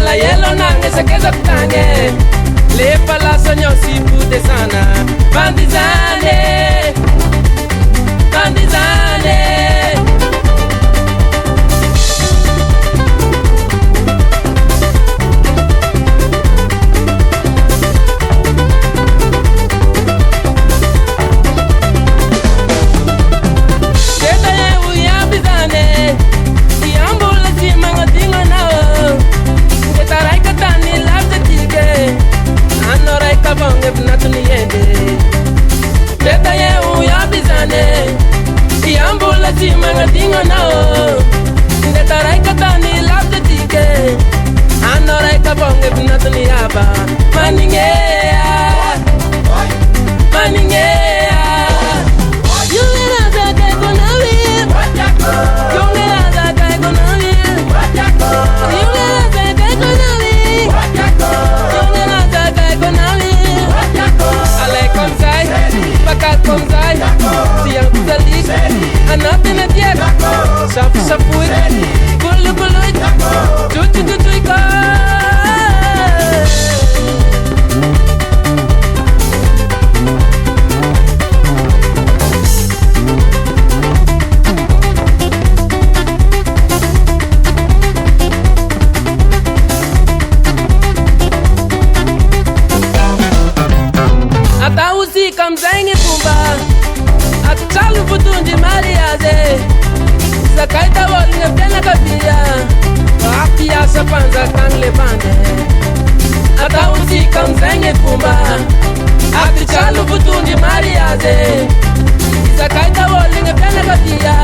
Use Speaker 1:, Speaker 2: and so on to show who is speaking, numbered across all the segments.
Speaker 1: la yelo nange sakeza kutange le palaso nyosi pute sana bandizane bandizane Manga dingo nao ndetarai katani labda tike anorai kabonge binatuni yaba maningea maningea yungera zaka konawi yungera zaka konawi yungera zaka konawi yungera zaka konawi alai komsai pakat komsai siang salik Anapin at yet, sapu-sapuit, gulu-guluit, tutu-tutuit ka. Atausi kamzaingi pumba Chalu futunji mariaze Zakaita wolinge plena kapia Wakia sapanza kangle bande Ata usika mzenge pumba Ati chalu futunji mariaze Zakaita wolinge plena kapia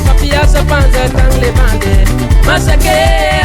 Speaker 1: Wakia sapanza kangle bande Masake